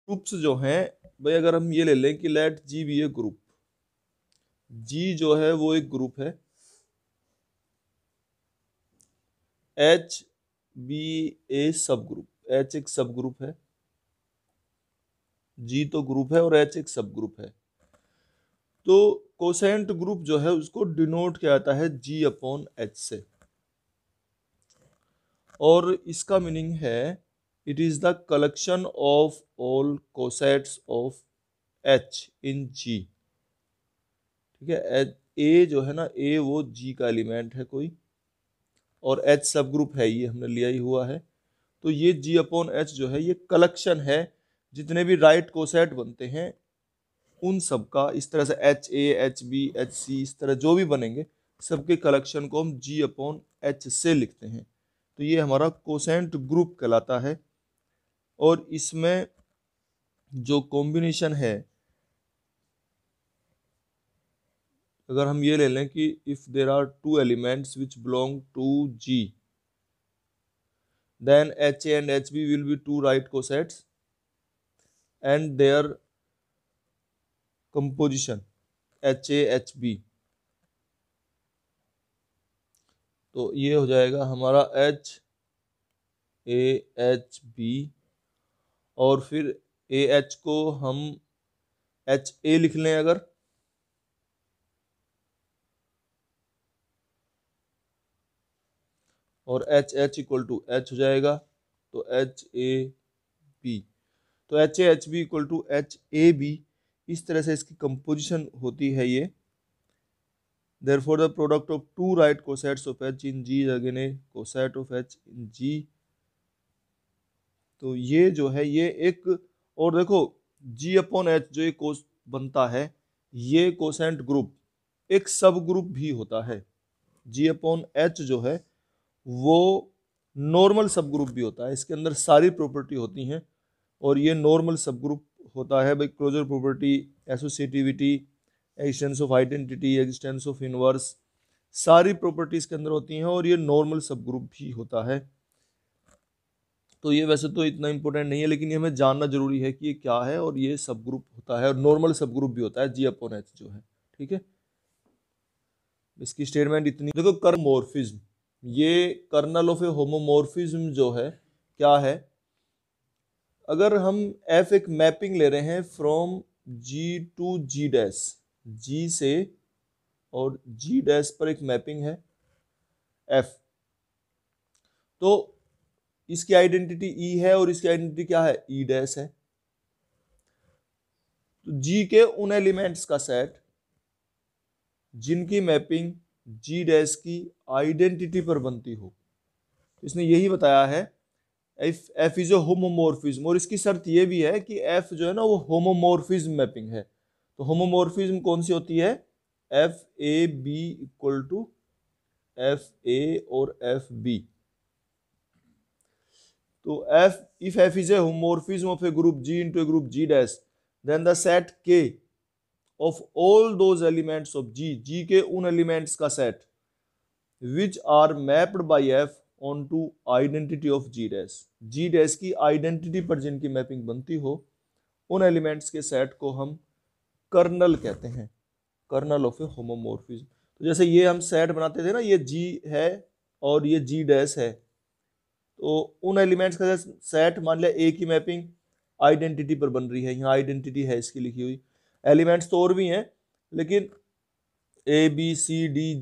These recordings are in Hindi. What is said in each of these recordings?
ग्रुप्स जो हैं भाई, अगर हम ये ले लें कि लेट जी बी ए ग्रुप, जी जो है वो एक ग्रुप है, एच बी ए सब ग्रुप, एच एक सब ग्रुप है, जी तो ग्रुप है और एच एक सब ग्रुप है। तो कोसेंट ग्रुप जो है उसको डिनोट किया जाता है जी अपॉन एच से, और इसका मीनिंग है it is the collection of all cosets of H in G. ठीक है, ए जो है ना, ए वो जी का एलिमेंट है कोई, और एच सब ग्रुप है, ये हमने लिया ही हुआ है। तो ये जी अपॉन एच जो है ये कलेक्शन है, जितने भी राइट कोसेट बनते हैं उन सब का, इस तरह से H A H B H C इस तरह जो भी बनेंगे सबके कलेक्शन को हम जी अपॉन एच से लिखते हैं। तो ये हमारा कोसेंट ग्रुप कहलाता है। और इसमें जो कॉम्बिनेशन है, अगर हम ये ले लें कि if there are two elements which belong to G, then HA and HB will be two right cosets and their composition HA HB। तो ये हो जाएगा हमारा HAHB, और फिर AH को हम HA लिख लें अगर, और HH इक्वल टू H हो जाएगा, तो HAB। तो HAHB इक्वल टू HAB, इस तरह से इसकी कंपोजिशन होती है ये। Therefore, the product of two right cosets of H in G is again a coset of H in G। तो ये जो है ये एक, और देखो G अपॉन H जो एक कोस बनता है, ये कोसेंट ग्रुप एक सब ग्रुप भी होता है। G अपॉन H जो है वो नॉर्मल सब ग्रुप भी होता है, इसके अंदर सारी प्रॉपर्टी होती हैं, और ये नॉर्मल सब ग्रुप होता है भाई। Closure property, associativity, existence of identity, existence of inverse, सारी प्रॉपर्टीज के अंदर होती हैं, और ये नॉर्मल सब ग्रुप भी होता है। तो ये वैसे तो इतना इंपॉर्टेंट नहीं है, लेकिन ये हमें जानना जरूरी है कि ये क्या है, और ये सब ग्रुप होता है और नॉर्मल सब ग्रुप भी होता है जी अपॉन एच जो है। ठीक है, इसकी स्टेटमेंट इतनी। देखो कर्मोर्फिज्म, ये कर्नल ऑफ ए होमोमोर्फिज्म जो है क्या है, अगर हम एफ एक मैपिंग ले रहे हैं from G to G dash, G से और जी डैश पर एक मैपिंग है एफ, तो इसकी आइडेंटिटी ई है और इसकी आइडेंटिटी क्या है, ई डैश है। तो जी के उन एलिमेंट्स का सेट जिनकी मैपिंग जी डैश की आइडेंटिटी पर बनती हो, इसने यही बताया है if F is a homomorphism, और इसकी शर्त यह भी है कि एफ जो है ना वो होमोमोर्फिज्म मैपिंग है। तो होमोमोर्फिज्म कौन सी होती है, F A B equal to F A और एफ बी। तो F if F is a homomorphism of a group G into a group G dash, then the set K of all those elements of G, G के उन एलिमेंट्स का set which are mapped by F onto identity of G dash, G dash की आइडेंटिटी पर जिनकी मैपिंग बनती हो, उन एलिमेंट्स के सेट को हम कर्नल कहते हैं, कर्नल ऑफ ए होमोमोर्फिज्म। तो जैसे ये हम सेट बनाते थे ना, ये जी है और ये जी डैश है, तो उन एलिमेंट्स का सेट, मान लिया ए की मैपिंग आइडेंटिटी पर बन रही है, यहाँ आइडेंटिटी है इसकी लिखी हुई, एलिमेंट्स तो और भी हैं लेकिन ए बी सी डी,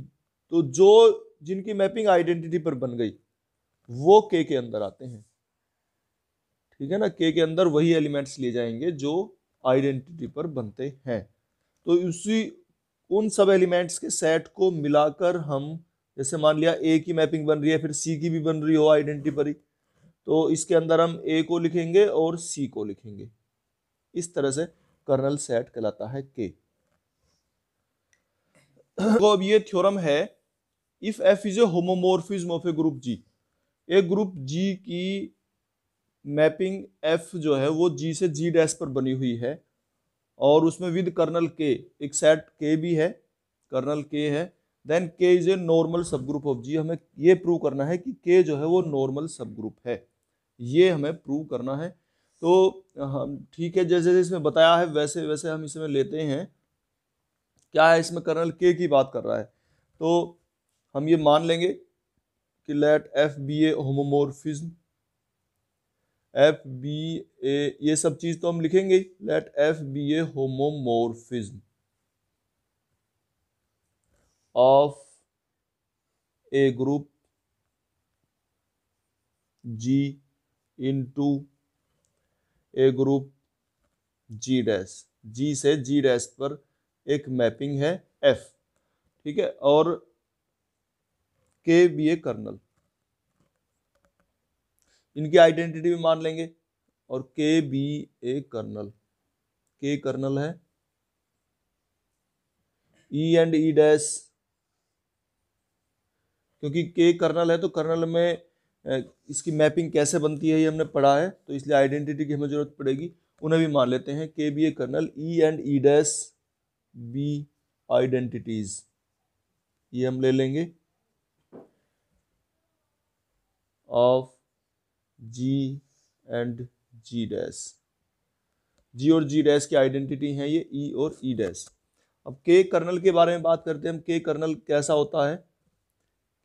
तो जो जिनकी मैपिंग आइडेंटिटी पर बन गई वो के अंदर आते हैं। ठीक है ना, के अंदर वही एलिमेंट्स लिए जाएंगे जो आइडेंटिटी पर बनते हैं। तो उसी उन सब एलिमेंट्स के सेट को मिलाकर हम, जैसे मान लिया ए की मैपिंग बन रही है, फिर सी की भी बन रही हो आइडेंटिटी पर ही, तो इसके अंदर हम ए को लिखेंगे और सी को लिखेंगे, इस तरह से कर्नल सेट कहलाता है के। तो अब ये थ्योरम है, if F is a homomorphism of a group G, एक ग्रुप जी की मैपिंग एफ जो है वो जी से जी डैश पर बनी हुई है, और उसमें विद कर्नल के, एक सेट के भी है, कर्नल के है, देन के इज ए नॉर्मल सब ग्रुप ऑफ जी। हमें ये प्रूव करना है कि के जो है वो नॉर्मल सब ग्रुप है, ये हमें प्रूव करना है। तो हम ठीक है, जैसे जैसे इसमें बताया है वैसे वैसे हम इसमें लेते हैं। क्या है इसमें, कर्नल के की बात कर रहा है, तो हम ये मान लेंगे कि let F be a homomorphism, F be a, ये सब चीज तो हम लिखेंगे, let F be a homomorphism of a group G into a group G dash, G से जी डैश पर एक मैपिंग है एफ, ठीक है, और के बी ए कर्नल, इनकी आइडेंटिटी भी मान लेंगे, और के बी ए कर्नल, के कर्नल है, ई एंड ई डैश, क्योंकि के कर्नल है तो कर्नल में इसकी मैपिंग कैसे बनती है ये हमने पढ़ा है, तो इसलिए आइडेंटिटी की हमें जरूरत पड़ेगी, उन्हें भी मान लेते हैं। K be a kernel, E and E dash be identities, ये हम ले लेंगे of G and G dash, G और जी डैश की आइडेंटिटी है ये ई और ई डैश। अब के कर्नल के बारे में बात करते हैं हम। के कर्नल कैसा होता है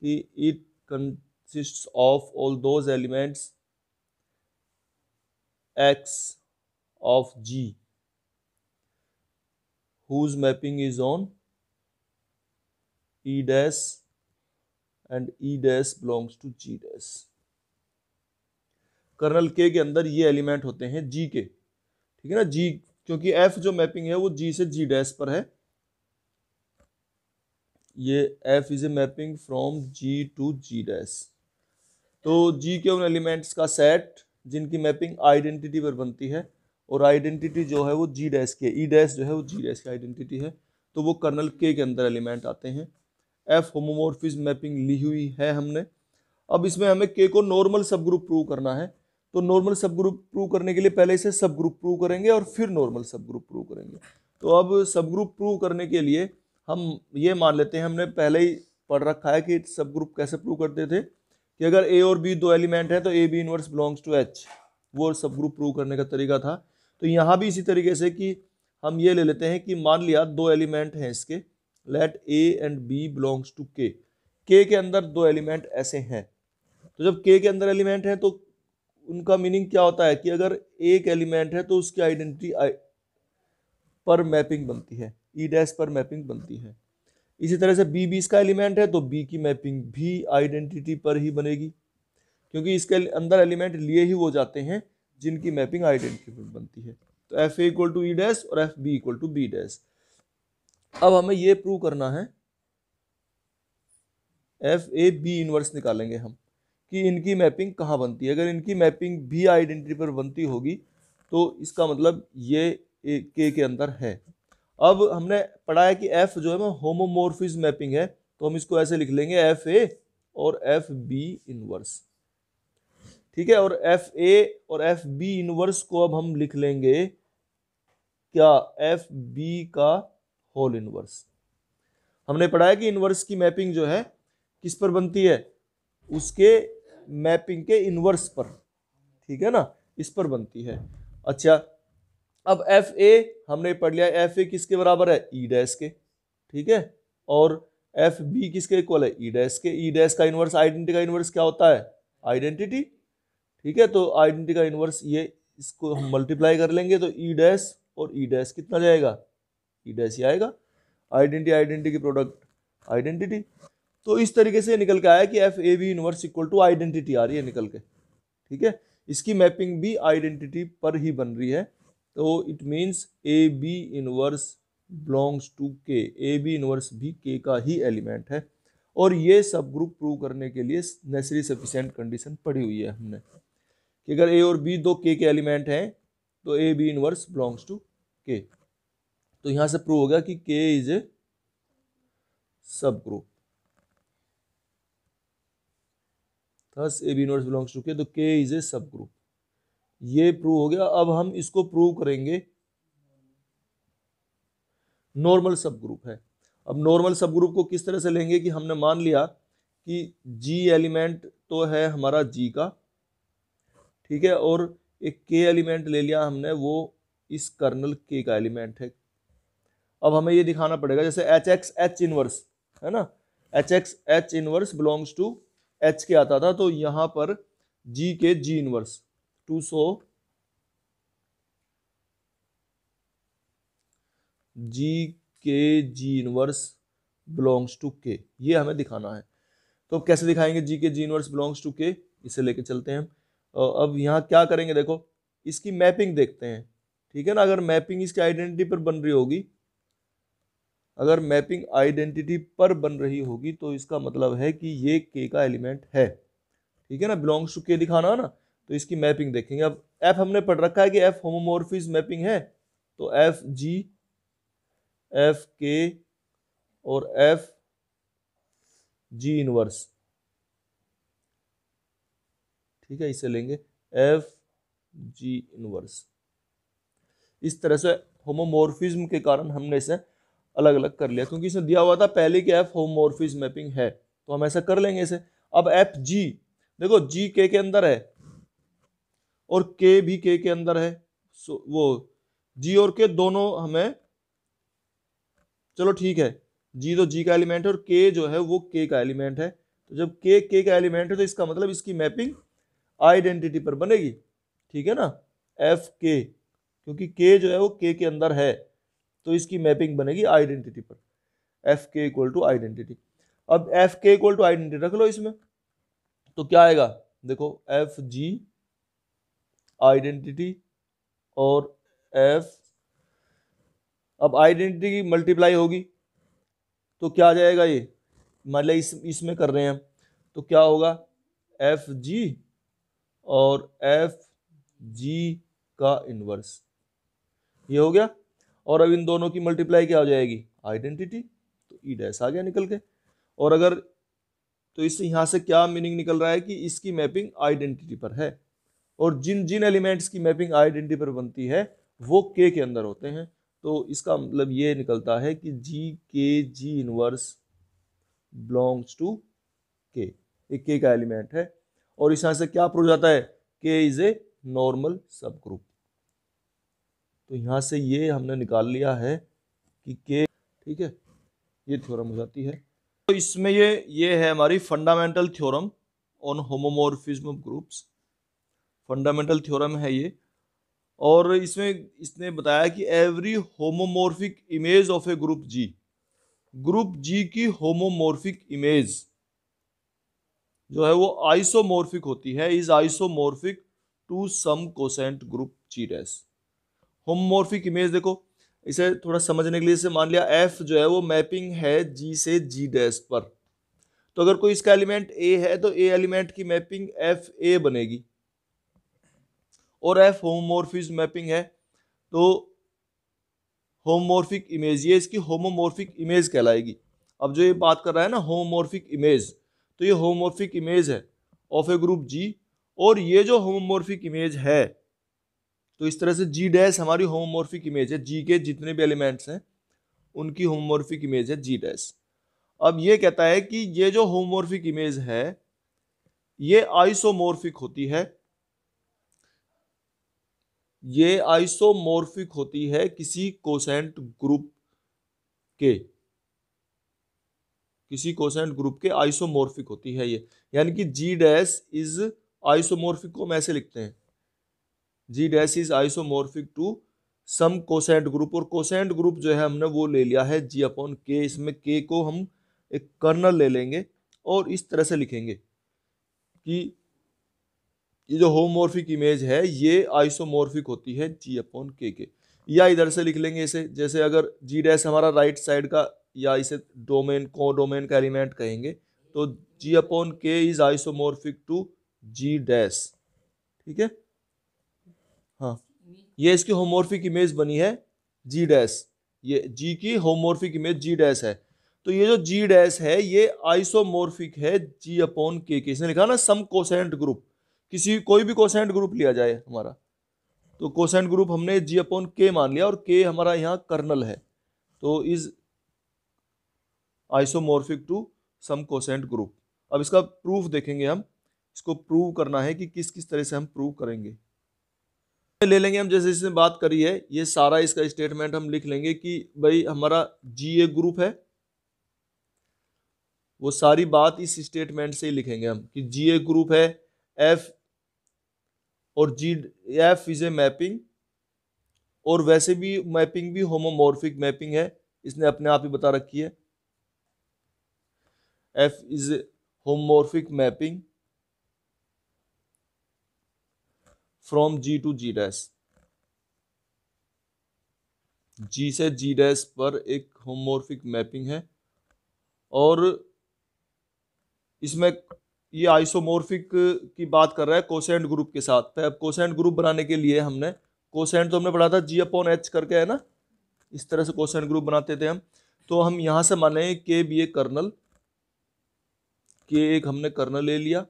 कि it consists of all those elements x of G whose mapping is on E dash and E dash belongs to G dash। Kernel के अंदर ये एलिमेंट होते हैं G के, ठीक है ना, G, क्योंकि F जो मैपिंग है वो G से G डैश पर है, ये F is a mapping from G to G dash. तो G के उन एलिमेंट्स का सेट जिनकी मैपिंग आइडेंटिटी पर बनती है, और आइडेंटिटी जो है वो G डैश की, E डैश जो है वो G डैश की आइडेंटिटी है, तो वो कर्नल के अंदर एलिमेंट आते हैं। F होमोमोर्फिज्म मैपिंग ली हुई है हमने। अब इसमें हमें के को नॉर्मल सब ग्रुप प्रूव करना है, तो नॉर्मल सब ग्रुप प्रूव करने के लिए पहले इसे सब ग्रुप प्रूव करेंगे और फिर नॉर्मल सब ग्रुप प्रूव करेंगे। तो अब सब ग्रुप प्रूव करने के लिए हम ये मान लेते हैं, हमने पहले ही पढ़ रखा है कि सब ग्रुप कैसे प्रूव करते थे, कि अगर ए और बी दो एलिमेंट है तो A B inverse belongs to H, वो सब ग्रुप प्रूव करने का तरीका था। तो यहाँ भी इसी तरीके से कि हम ये ले लेते हैं कि मान लिया दो एलिमेंट हैं इसके, let A and B belongs to K के अंदर दो एलिमेंट ऐसे हैं, तो जब के अंदर एलिमेंट है तो उनका मीनिंग क्या होता है कि अगर एक एलिमेंट है तो उसकी आइडेंटिटी पर मैपिंग बनती है, ई डैश पर मैपिंग बनती है। इसी तरह से बी बी इसका एलिमेंट है तो बी की मैपिंग भी आइडेंटिटी पर ही बनेगी, क्योंकि इसके अंदर एलिमेंट लिए ही वो जाते हैं जिनकी मैपिंग आइडेंटिटी पर बनती है। तो F A equal to E dash और F B equal to B dash. अब हमें ये प्रूव करना है, एफ ए बी इनवर्स निकालेंगे हम कि इनकी मैपिंग कहाँ बनती है। अगर इनकी मैपिंग भी आइडेंटिटी पर बनती होगी तो इसका मतलब ये के अंदर है। अब हमने पढ़ा है कि एफ जो है वो होमोमोर्फिज्म मैपिंग है, तो हम इसको ऐसे लिख लेंगे एफ ए और एफ बी इनवर्स, ठीक है। और एफ ए और एफ बी इनवर्स को अब हम लिख लेंगे क्या, एफ बी का होल इनवर्स। हमने पढ़ा है कि इनवर्स की मैपिंग जो है किस पर बनती है, उसके मैपिंग के इनवर्स पर, ठीक है ना, इस पर बनती है। अच्छा, अब एफ ए हमने पढ़ लिया, एफ ए किसके बराबर है, ई डैश के, ठीक है, और एफ बी किसके इक्वल है, ई डैश के। ई डैश का इनवर्स, आइडेंटिटी का इनवर्स क्या होता है, आइडेंटिटी, ठीक है। तो आइडेंटिटी का इनवर्स ये, इसको हम मल्टीप्लाई कर लेंगे तो ई डैश और ई डैश कितना जाएगा, ई डैश ही आएगा। आइडेंटिटी आइडेंटिटी की प्रोडक्ट आइडेंटिटी। तो इस तरीके से निकल के आया कि F A B inverse equal to identity आ रही है निकल के, ठीक है। इसकी मैपिंग भी आइडेंटिटी पर ही बन रही है, तो it means A B inverse belongs to K, A B inverse भी के का ही एलिमेंट है। और ये सब ग्रुप प्रूव करने के लिए नेसेसरी सफिशिएंट कंडीशन पढ़ी हुई है हमने कि अगर ए और बी दो के एलिमेंट हैं तो A B inverse belongs to K. तो यहां से प्रूव हो गया कि के is a subgroup, thus A B inverse belongs to K, तो के इज ए सब ग्रुप। ये प्रूव हो गया। अब हम इसको प्रूव करेंगे, नॉर्मल सब ग्रुप है। अब नॉर्मल सब ग्रुप को किस तरह से लेंगे कि हमने मान लिया कि जी एलिमेंट तो है हमारा जी का, ठीक है, और एक के एलिमेंट ले लिया हमने, वो इस कर्नल के का एलिमेंट है। अब हमें ये दिखाना पड़ेगा, जैसे एच एक्स एच इनवर्स है ना, H X H inverse belongs to H के आता था, तो यहां पर जी के जी इनवर्स टू सो जी के जी इनवर्स बिलोंग्स टू के, ये हमें दिखाना है। तो अब कैसे दिखाएंगे जी के जी इनवर्स बिलोंग्स टू के, इसे लेके चलते हैं हम। अब यहाँ क्या करेंगे, देखो इसकी मैपिंग देखते हैं, ठीक है ना। अगर मैपिंग इसकी आइडेंटिटी पर बन रही होगी, अगर मैपिंग आइडेंटिटी पर बन रही होगी तो इसका मतलब है कि ये के का एलिमेंट है, ठीक है ना। बिलोंग्स टू के दिखाना है ना, तो इसकी मैपिंग देखेंगे। अब एफ हमने पढ़ रखा है कि एफ होमोमॉर्फिज्म मैपिंग है, तो एफ जी, एफ के और एफ जी इनवर्स, ठीक है, इसे लेंगे एफ जी इनवर्स। इस तरह से होमोमॉर्फिज्म के कारण हमने इसे अलग अलग कर लिया, क्योंकि इसमें दिया हुआ था पहले कि एफ होमोमॉर्फिज्म मैपिंग है, तो हम ऐसा कर लेंगे इसे। अब एफ जी, देखो जी के अंदर है और के भी के अंदर है, वो जी और के दोनों हमें, चलो ठीक है, जी तो जी का एलिमेंट है और के जो है वो के का एलिमेंट है। तो जब के का एलिमेंट है तो इसका मतलब इसकी मैपिंग आइडेंटिटी पर बनेगी, ठीक है ना। एफ के, क्योंकि के जो है वो के अंदर है, तो इसकी मैपिंग बनेगी आइडेंटिटी पर, एफ के इक्वल टू आइडेंटिटी। अब एफ के इक्वल टू आइडेंटिटी रख लो इसमें, तो क्या आएगा, देखो एफ जी आइडेंटिटी और एफ, अब आइडेंटिटी की मल्टीप्लाई होगी तो क्या आ जाएगा, ये मतलब इसमें कर रहे हैं हम, तो क्या होगा एफ जी और एफ जी का इनवर्स, ये हो गया। और अब इन दोनों की मल्टीप्लाई क्या हो जाएगी, आइडेंटिटी, तो ई डैश आ गया निकल के। और अगर तो इससे यहां से क्या मीनिंग निकल रहा है कि इसकी मैपिंग आइडेंटिटी पर है, और जिन जिन एलिमेंट्स की मैपिंग आइडेंटिटी पर बनती है वो के अंदर होते हैं। तो इसका मतलब ये निकलता है कि जी के जी इनवर्स बिलोंग्स टू के, एक के का एलिमेंट है। और इस यहां से क्या प्रूव जाता है, के इज ए नॉर्मल सब ग्रुप। तो यहां से ये हमने निकाल लिया है कि के, ठीक है, ये थ्योरम हो जाती है। तो इसमें ये है हमारी fundamental theorem on homomorphism of groups, fundamental theorem है ये। और इसमें इसने बताया कि every homomorphic image of a group G की होमोमॉर्फिक इमेज जो है वो आइसोमॉर्फिक होती है, is isomorphic to some quotient group G dash. Homomorphic image देखो, इसे थोड़ा समझने के लिए, इसे मान लिया एफ जो है वो मैपिंग है जी से जी डैश पर, तो अगर कोई इसका एलिमेंट ए है तो ए एलिमेंट की मैपिंग एफ ए बनेगी, और एफ होमोमॉर्फिज्म मैपिंग है तो होमोमॉर्फिक इमेज, ये इसकी होमोमॉर्फिक इमेज कहलाएगी। अब जो ये बात कर रहा है ना होमोमॉर्फिक इमेज, तो ये होमोमॉर्फिक इमेज है ऑफ ए ग्रुप जी, और ये जो होमोमॉर्फिक इमेज है, तो इस तरह से जी डैश हमारी होमोमॉर्फिक इमेज है, जी के जितने भी एलिमेंट्स हैं उनकी होमोमॉर्फिक इमेज है जी डैश। अब ये कहता है कि ये जो होमोमॉर्फिक इमेज है ये आइसोमॉर्फिक होती है, ये आइसोमॉर्फिक होती है किसी कोसेंट ग्रुप के, किसी कोसेंट ग्रुप के आइसोमॉर्फिक होती है ये, यानी कि जी डैश इज आइसोमॉर्फिक को हम ऐसे लिखते हैं, G dash is isomorphic to some quotient group. और कोसेंट ग्रुप जो है हमने वो ले लिया है जी अपॉन के, इसमें के को हम एक कर्नल ले लेंगे और इस तरह से लिखेंगे कि ये जो होमोमॉर्फिक इमेज है ये आइसोमॉर्फिक होती है जी अपॉन के, या इधर से लिख लेंगे इसे, जैसे अगर जी डैश हमारा राइट साइड का, या इसे डोमेन को डोमेन का एलिमेंट कहेंगे, तो G upon K is isomorphic to G dash, ठीक है। हाँ, ये इसकी होमोमॉर्फिक इमेज बनी है जी डैश, ये जी की होमोमॉर्फिक इमेज जी डैश है। तो ये जो जी डैश है ये आइसोमॉर्फिक है जी अपॉन के, इसने लिखा ना सम कोसेंट ग्रुप, किसी कोई भी कोसेंट ग्रुप लिया जाए हमारा, तो कोसेंट ग्रुप हमने जी अपॉन के मान लिया, और के हमारा यहाँ कर्नल है, तो is isomorphic to some quotient group. अब इसका प्रूफ देखेंगे हम, इसको प्रूव करना है कि किस किस तरह से हम प्रूव करेंगे। ले लेंगे हम, जैसे इसने बात करी है, ये सारा इसका स्टेटमेंट हम लिख लेंगे कि भाई हमारा जी एक ग्रुप है, वो सारी बात इस स्टेटमेंट से ही लिखेंगे हम कि जी एक ग्रुप है, एफ और जी, एफ इज ए मैपिंग, और वैसे भी मैपिंग भी होमोमॉर्फिक मैपिंग है, इसने अपने आप ही बता रखी है, F is homomorphic mapping from G to G dash, G से जी डैश पर एक होमोमॉर्फिक मैपिंग है, और इसमें ये आइसोमॉर्फिक की बात कर रहा है कोसेंट ग्रुप के साथ। तो अब कोसेंट ग्रुप बनाने के लिए हमने, कोसेंट तो हमने पढ़ा था जी अपॉन एच करके, है ना, इस तरह से कोसेंट ग्रुप बनाते थे हम। तो हम यहां से मान लें के बी ए कर्नल, के एक हमने कर्नल ले लिया,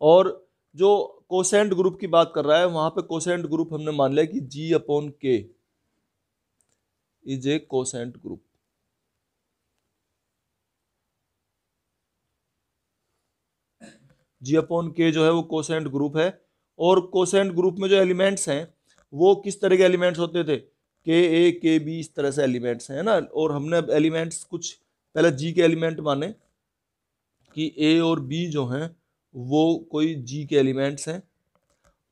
और जो कोसेंट ग्रुप की बात कर रहा है वहां पे कोसेंट ग्रुप हमने मान लिया कि G upon K is a quotient group. G upon K जो है वो कोसेंट ग्रुप है, और कोसेंट ग्रुप में जो एलिमेंट्स हैं वो किस तरह के एलिमेंट्स होते थे, के ए के बी, इस तरह से एलिमेंट्स हैं ना। और हमने अब एलिमेंट्स कुछ पहले जी के एलिमेंट माने कि ए और बी जो हैं वो कोई जी के एलिमेंट्स हैं,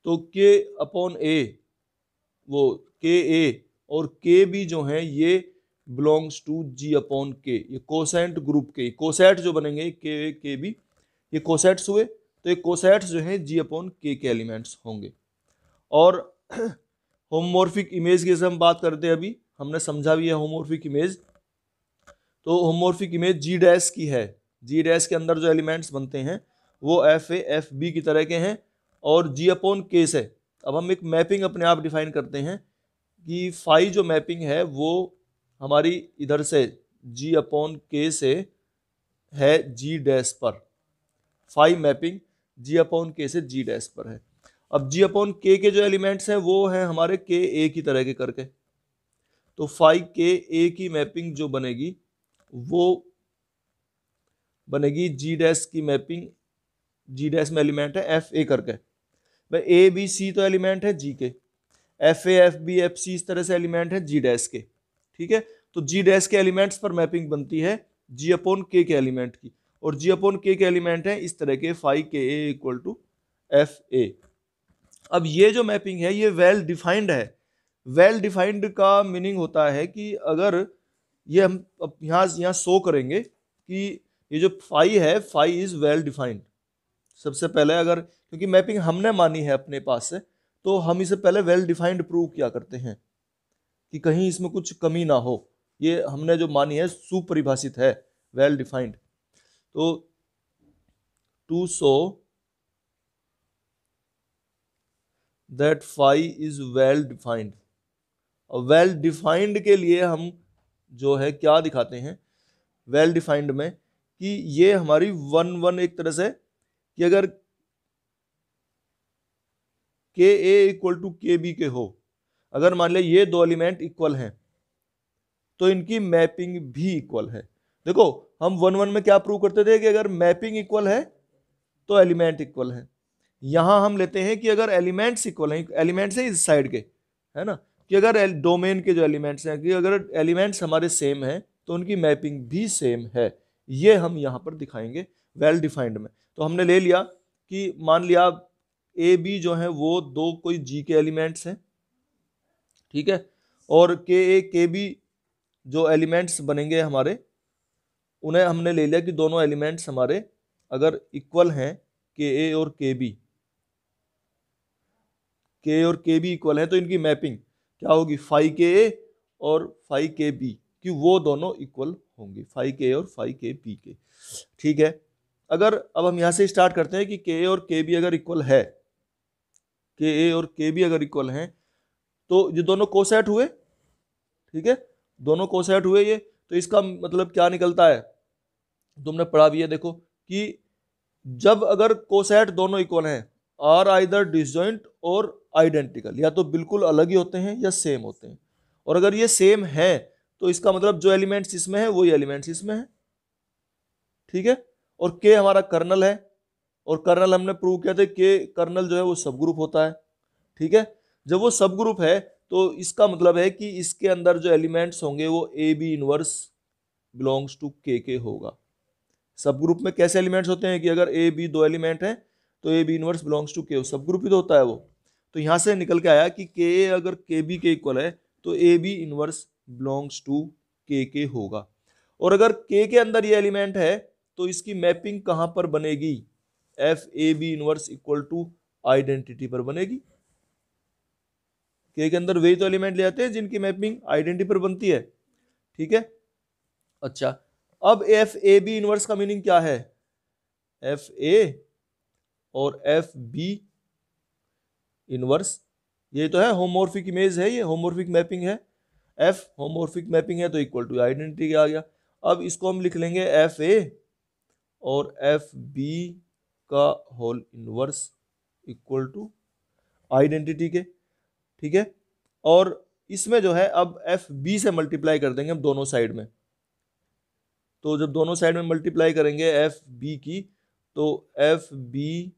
तो के अपॉन ए, वो के ए और के बी जो हैं ये बिलोंग्स टू जी अपॉन के, ये कोसेंट ग्रुप के कोसेट जो बनेंगे के ए के बी, ये कोसेट्स हुए। तो ये कोसेट्स जो हैं जी अपॉन के एलिमेंट्स होंगे। और होमोमॉर्फिक इमेज की हम बात करते हैं, अभी हमने समझा भी है होमोमॉर्फिक इमेज। तो होमोमॉर्फिक इमेज जी डैश की है, जी डैश के अंदर जो एलिमेंट्स बनते हैं वो एफ ए एफ बी की तरह के हैं, और जी अपॉन के से अब हम एक मैपिंग अपने आप डिफाइन करते हैं कि फाई जो मैपिंग है वो हमारी इधर से जी अपॉन के से है जी डैश पर, फाई मैपिंग जी अपॉन के से जी डैश पर है। अब जी अपॉन के जो एलिमेंट्स हैं वो हैं हमारे के ए की तरह के करके, तो फाई के ए की मैपिंग जो बनेगी वो बनेगी जी डैश की मैपिंग, जी डैश में एलिमेंट है एफ ए करके, भाई ए बी सी तो एलिमेंट है जी के, F A F B F C इस तरह से एलिमेंट है जी डैश के, ठीक है। तो जी डैश के एलिमेंट्स पर मैपिंग बनती है जी अपॉन के एलिमेंट की, और जी अपॉन के एलिमेंट है इस तरह के phi K A equal to F ए। अब ये जो मैपिंग है ये वेल डिफाइंड है। वेल डिफाइंड का मीनिंग होता है कि अगर ये हम यहाँ शो करेंगे कि ये जो फाई है, फाई इज वेल डिफाइंड। सबसे पहले अगर, क्योंकि मैपिंग हमने मानी है अपने पास से, तो हम इसे पहले वेल डिफाइंड प्रूव किया करते हैं कि कहीं इसमें कुछ कमी ना हो। ये हमने जो मानी है सुपरिभाषित है, वेल डिफाइंड। तो to show that phi is well defined, और वेल डिफाइंड के लिए हम जो है क्या दिखाते हैं वेल डिफाइंड में, कि ये हमारी वन वन एक तरह से, कि अगर के A equal to K B के हो, अगर मान लिया ये दो एलिमेंट इक्वल हैं तो इनकी मैपिंग भी इक्वल है। देखो हम वन वन में क्या प्रूव करते थे कि अगर मैपिंग इक्वल है तो एलिमेंट इक्वल है। यहां हम लेते हैं कि अगर एलिमेंट्स इक्वल हैं, एलिमेंट्स है इस साइड के, है ना, कि अगर डोमेन के जो एलिमेंट्स हैं, कि अगर एलिमेंट्स हमारे सेम हैं तो उनकी मैपिंग भी सेम है। ये हम यहां पर दिखाएंगे वेल डिफाइंड में। तो हमने ले लिया कि मान लिया ए बी जो है वो दो कोई जी के एलिमेंट्स हैं, ठीक है, और के ए के बी जो एलिमेंट्स बनेंगे हमारे, उन्हें हमने ले लिया कि दोनों एलिमेंट्स हमारे अगर इक्वल हैं, के ए और के बी, के और के बी इक्वल है, तो इनकी मैपिंग क्या होगी, फाई के ए और फाई के बी, कि वो दोनों इक्वल होंगे, फाई के और फाई के बी के, ठीक है। अगर अब हम यहां से स्टार्ट करते हैं कि के और के बी अगर इक्वल है, के ए और के बी अगर इक्वल हैं, तो ये दोनों कोसेट हुए, ठीक है, दोनों कोसेट हुए ये। तो इसका मतलब क्या निकलता है, तुमने पढ़ा भी है देखो, कि जब अगर कोसेट दोनों इक्वल हैं, आर आइदर डिसजॉइंट और आइडेंटिकल, या तो बिल्कुल अलग ही होते हैं या सेम होते हैं, और अगर ये सेम है तो इसका मतलब जो एलिमेंट्स इसमें है वही एलिमेंट्स इसमें है, ठीक है। और के हमारा कर्नल है, और कर्नल हमने प्रूव किया था के कर्नल जो है वो सब ग्रुप होता है। ठीक है, जब वो सब ग्रुप है तो इसका मतलब है कि इसके अंदर जो एलिमेंट्स होंगे वो A B inverse belongs to K होगा। सब ग्रुप में कैसे एलिमेंट्स होते हैं कि अगर ए बी दो एलिमेंट हैं तो A B inverse belongs to K, सब ग्रुप ही तो होता है वो। तो यहां से निकल के आया कि के अगर के बी के इक्वल है तो A B inverse belongs to K होगा। और अगर के अंदर ये एलिमेंट है तो इसकी मैपिंग कहां पर बनेगी, F A B inverse equal to identity पर बनेगी। के अंदर वही तो एलिमेंट ले आते हैं जिनकी मैपिंग आइडेंटिटी पर बनती है। ठीक है, अच्छा अब एफ ए बी इनवर्स का मीनिंग क्या है, एफ ए और एफ बी इनवर्स, ये तो है होमोर्फिक इमेज है, ये होमोर्फिक मैपिंग है। एफ होमोर्फिक मैपिंग है तो इक्वल टू आइडेंटिटी आ गया। अब इसको हम लिख लेंगे एफ ए और एफ बी का whole inverse equal to identity K. ठीक है, और इसमें जो है अब एफ बी से मल्टीप्लाई कर देंगे हम दोनों साइड में। तो जब दोनों साइड में मल्टीप्लाई करेंगे एफ बी की तो एफ बी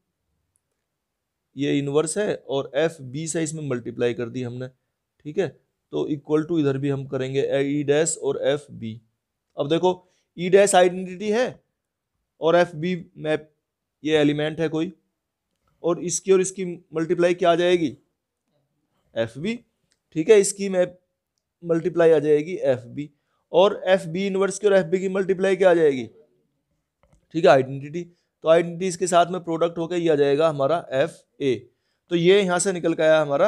ये इनवर्स है और एफ बी से इसमें मल्टीप्लाई कर दी हमने। ठीक है, तो इक्वल टू इधर भी हम करेंगे ई डैश और एफ बी। अब देखो ई डैश आइडेंटिटी है और एफ बी मैप ये एलिमेंट है कोई, और इसकी मल्टीप्लाई क्या आ जाएगी, एफ बी। ठीक है, इसकी मैप मल्टीप्लाई आ जाएगी एफ बी, और एफ बी इनवर्स की और एफ बी की मल्टीप्लाई क्या आ जाएगी, ठीक है, आइडेंटिटी। तो आइडेंटिटी इसके साथ में प्रोडक्ट होकर ये आ जाएगा हमारा एफ ए। तो ये यहां से निकल के आया हमारा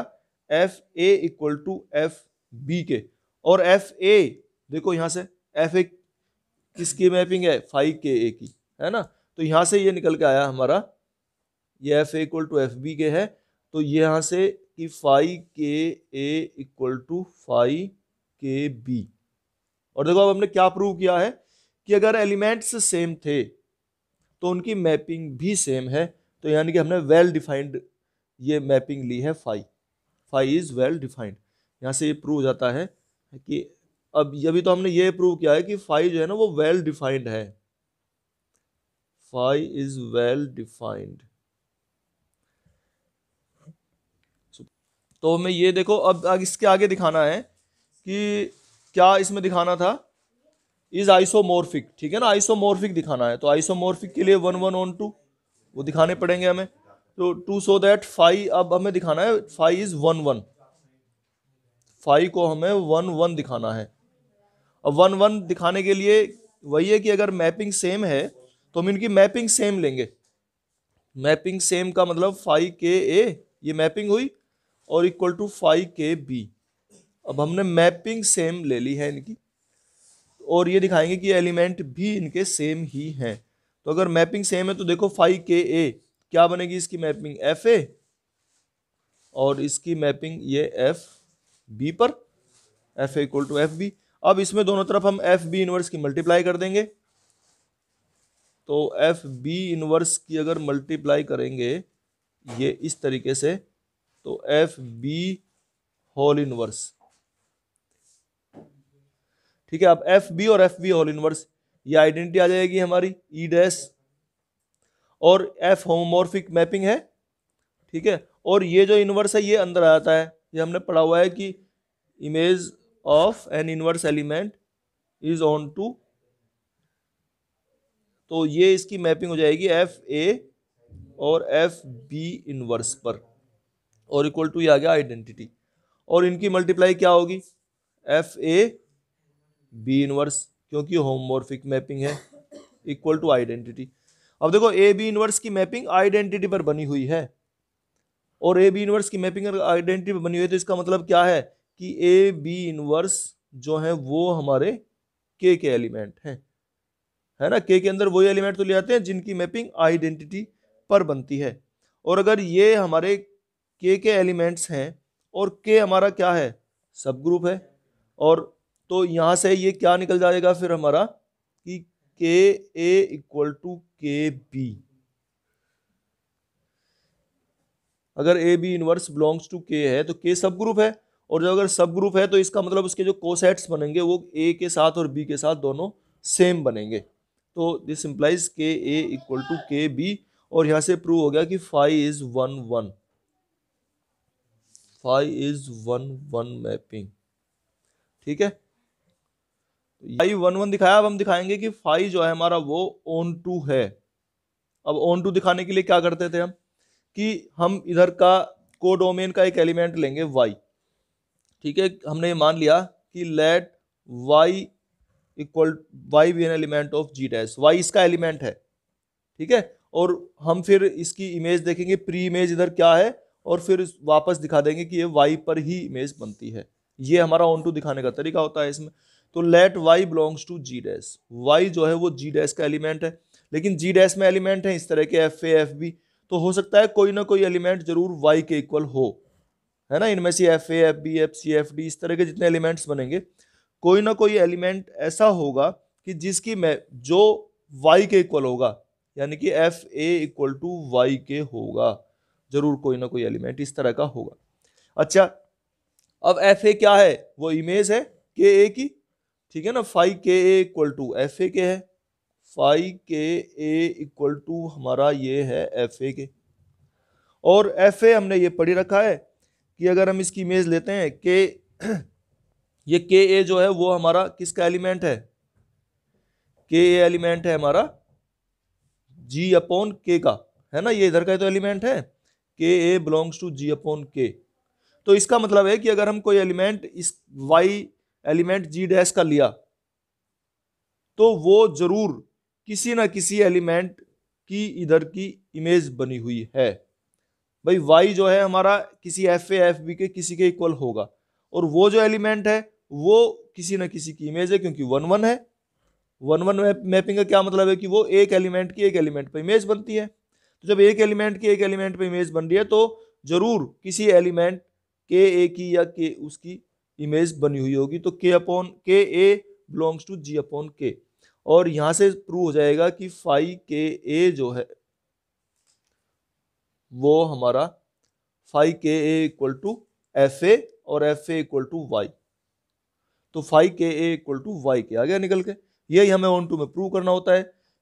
F A equal to F B K. और एफ ए देखो यहां से एफ ए किसकी मैपिंग है, फाइव के ए की, है ना। तो यहां से ये निकल के आया हमारा ये F A equal to F B K है। तो ये यहां से कि phi K A equal to phi K B. और देखो अब हमने क्या प्रूव किया है कि अगर एलिमेंट्स सेम थे तो उनकी मैपिंग भी सेम है। तो यानी कि हमने वेल डिफाइंड ये मैपिंग ली है, फाइव इज वेल डिफाइंड। यहाँ से ये प्रूव हो जाता है कि अब अभी तो हमने ये प्रूव किया है कि फाइव जो है ना वो वेल डिफाइंड है, फाइव इज वेल डिफाइंड। तो मैं ये देखो अब इसके आगे दिखाना है कि क्या इसमें दिखाना था, इज आइसोमोर्फिक। ठीक है ना, आइसोमोर्फिक दिखाना है। तो आइसोमोर्फिक के लिए 1 1 ऑन 2 वो दिखाने पड़ेंगे हमें। तो टू सो दैट फाइव अब हमें दिखाना है फाइव इज 1 1, फाइव को हमें 1 1 दिखाना है। अब 1 1 दिखाने के लिए वही है कि अगर मैपिंग सेम है तो हम इनकी मैपिंग सेम लेंगे। मैपिंग सेम का मतलब फाइव के ए ये मैपिंग हुई और equal to phi K B. अब हमने मैपिंग सेम ले ली है इनकी और ये दिखाएंगे कि एलिमेंट भी इनके सेम ही हैं। तो अगर मैपिंग सेम है तो देखो फाइव के ए क्या बनेगी, इसकी मैपिंग एफ ए और इसकी मैपिंग ये एफ बी पर, F A equal to F B. अब इसमें दोनों तरफ हम एफ बी इनवर्स की मल्टीप्लाई कर देंगे। तो एफ बी इनवर्स की अगर मल्टीप्लाई करेंगे ये इस तरीके से तो एफ बी होल इनवर्स। ठीक है, अब एफ बी और एफ बी होल इनवर्स ये आइडेंटिटी आ जाएगी हमारी ई डैश, और एफ होमोमॉर्फिक मैपिंग है। ठीक है, और ये जो इनवर्स है ये अंदर आ जाता है। ये हमने पढ़ा हुआ है कि image of an inverse element is onto, तो ये इसकी मैपिंग हो जाएगी एफ ए और एफ बी इनवर्स पर, और इक्वल टू ये आ गया आइडेंटिटी। और इनकी मल्टीप्लाई क्या होगी, एफ ए बी इनवर्स, क्योंकि होमोमॉर्फिक मैपिंग है, इक्वल टू आइडेंटिटी। अब देखो ए बी इनवर्स की मैपिंग आइडेंटिटी पर बनी हुई है, और ए बी इनवर्स की मैपिंग अगर आइडेंटिटी पर बनी हुई है तो इसका मतलब क्या है कि ए बी इनवर्स जो है वो हमारे के एलिमेंट हैं, है ना। के अंदर वही एलिमेंट तो ले आते हैं जिनकी मैपिंग आइडेंटिटी पर बनती है। और अगर ये हमारे के एलिमेंट्स हैं और के हमारा क्या है, सब ग्रुप है, और तो यहां से ये क्या निकल जाएगा फिर हमारा कि K A equal to K B. अगर A B inverse belongs to K है तो के सब ग्रुप है, और जब अगर सब ग्रुप है तो इसका मतलब उसके जो कोसेट्स बनेंगे वो ए के साथ और बी के साथ दोनों सेम बनेंगे। तो this implies K A equal to K B, और यहां से प्रूव हो गया कि phi is 1 1, phi is 1 1 mapping. ठीक है, फाई 1 1 दिखाया। अब हम दिखाएंगे कि फाई जो है हमारा वो ऑन टू है। अब ऑन टू दिखाने के लिए क्या करते थे हम, कि हम इधर का कोडोमेन का एक एलिमेंट लेंगे y। ठीक है, हमने ये मान लिया कि let y equal y B an element of G dash, y इसका एलिमेंट है। ठीक है, और हम फिर इसकी इमेज देखेंगे, प्री इमेज इधर क्या है, और फिर वापस दिखा देंगे कि ये y पर ही इमेज बनती है। ये हमारा ऑन टू दिखाने का तरीका होता है इसमें। तो let y belongs to G dash, y जो है वो जी डैश का एलिमेंट है, लेकिन जी डैश में एलिमेंट है इस तरह के एफ ए एफ बी, तो हो सकता है कोई ना कोई एलिमेंट जरूर y के इक्वल हो, है ना। इनमें से F A F B F C F D इस तरह के जितने एलिमेंट्स बनेंगे, कोई ना कोई एलिमेंट ऐसा होगा कि जिसकी मैं जो y के इक्वल होगा, यानी कि F A equal to Y के होगा, जरूर कोई ना कोई एलिमेंट इस तरह का होगा। अच्छा, अब एफ ए क्या है, वो इमेज है के ए की। ठीक है ना, phi K A equal to F ए के है, phi K A equal to हमारा ये है एफ ए के। और एफ ए हमने ये पढ़ी रखा है कि अगर हम इसकी इमेज लेते हैं के ये के ए जो है वो हमारा किसका एलिमेंट है, के ए एलिमेंट है हमारा जी अपॉन के का, है ना। ये इधर का तो एलिमेंट है, के ए बिलोंग्स टू जी अपॉन के। तो इसका मतलब है कि अगर हम कोई एलिमेंट इस वाई एलिमेंट जी डैश का लिया, तो वो जरूर किसी ना किसी एलिमेंट की इधर की इमेज बनी हुई है। भाई वाई जो है हमारा किसी एफ ए एफ बी के किसी के इक्वल होगा, और वो जो एलिमेंट है वो किसी ना किसी की इमेज है, क्योंकि 1 1 है। 1 1 मैपिंग का क्या मतलब है, कि वो एक एलिमेंट की एक एलिमेंट पे इमेज बनती है। तो जब एक एलिमेंट की एक एलिमेंट पे इमेज बन रही है, तो जरूर किसी एलिमेंट के ए की या के उसकी इमेज बनी हुई होगी। तो के अपॉन के ए बिलोंग्स टू जी अपॉन के, और यहां से प्रूव हो जाएगा कि फाई के ए जो है वो हमारा phi K A equal to F A, और F A equal to Y. तो phi K A equal to Y के आ गया निकल के। यही हमें ऑन टू में प्रूव करना होता है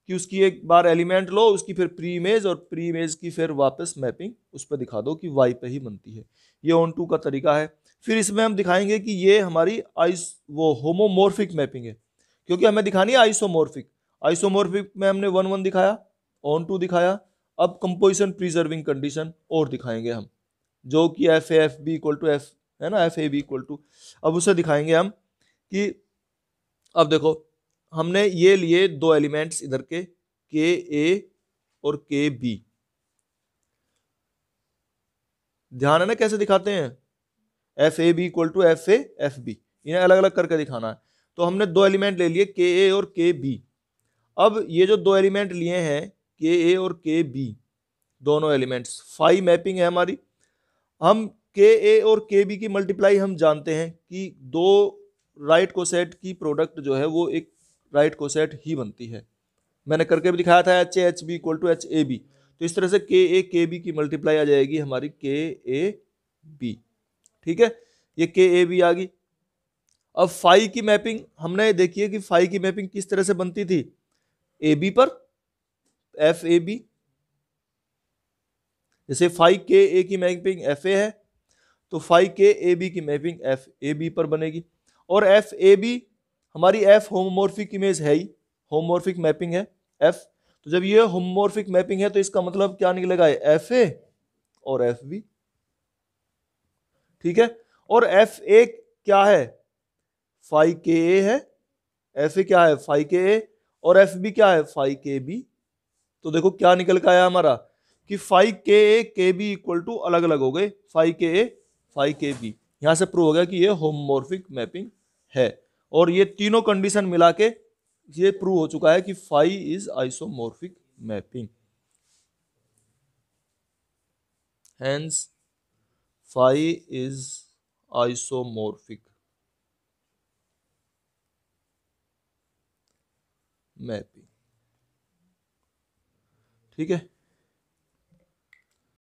कि उसकी एक बार एलिमेंट लो, उसकी फिर प्री इमेज, और प्री इमेज की फिर वापस मैपिंग उस पर दिखा दो कि वाई पे ही बनती है। ये ऑन टू का तरीका है। फिर इसमें हम दिखाएंगे कि ये हमारी वो होमोमॉर्फिक मैपिंग है, क्योंकि हमें दिखानी है आइसोमॉर्फिक। आइसोमॉर्फिक में हमने 1 1 दिखाया, ऑन टू दिखाया। अब कंपोजिशन प्रिजर्विंग कंडीशन और दिखाएंगे हम, जो कि F A F B equal to F, है ना, F A B equal to. अब उसे दिखाएंगे हम कि अब देखो, हमने ये लिए दो एलिमेंट्स इधर के ए और के बी। ध्यान है ना कैसे दिखाते हैं, F A B equal to F A F B, इन्हें अलग अलग करके दिखाना है। तो हमने दो एलिमेंट ले लिए के ए और के बी। अब ये जो दो एलिमेंट लिए हैं के ए और के बी, दोनों एलिमेंट्स फाई मैपिंग है हमारी। हम के ए और के बी की मल्टीप्लाई हम जानते हैं कि दो राइट कोसेट की प्रोडक्ट जो है वो एक राइट कोसेट ही बनती है। मैंने करके भी दिखाया था H A H B equal to H A B. तो इस तरह से के ए के बी की मल्टीप्लाई आ जाएगी हमारी के ए बी। ठीक है, ये के ए बी आ गई। अब फाई की मैपिंग हमने देखिए कि फाई की मैपिंग किस तरह से बनती थी, ए बी पर एफ ए बी। जैसे फाई के ए की मैपिंग एफ ए है, तो फाई के ए बी की मैपिंग एफ ए बी पर बनेगी। और एफ ए बी हमारी एफ होमोमॉर्फिक इमेज है ही, होमोमॉर्फिक मैपिंग है एफ। तो जब ये होमोमॉर्फिक मैपिंग है तो इसका मतलब क्या निकलेगा, एफ ए और एफ बी। ठीक है, और एफ ए क्या है, फाई के ए है, एफ ए क्या है, फाई के ए, और एफ बी क्या है, फाई के बी। तो देखो क्या निकल के आया हमारा कि फाई के ए के बी इक्वल टू अलग अलग हो गए, फाई के ए फाई के बी। यहां से प्रूव हो गया कि ये होमोमॉर्फिक मैपिंग है। और ये तीनों कंडीशन मिला के ये प्रूव हो चुका है कि phi is isomorphic mapping. Hence phi is isomorphic mapping. ठीक है।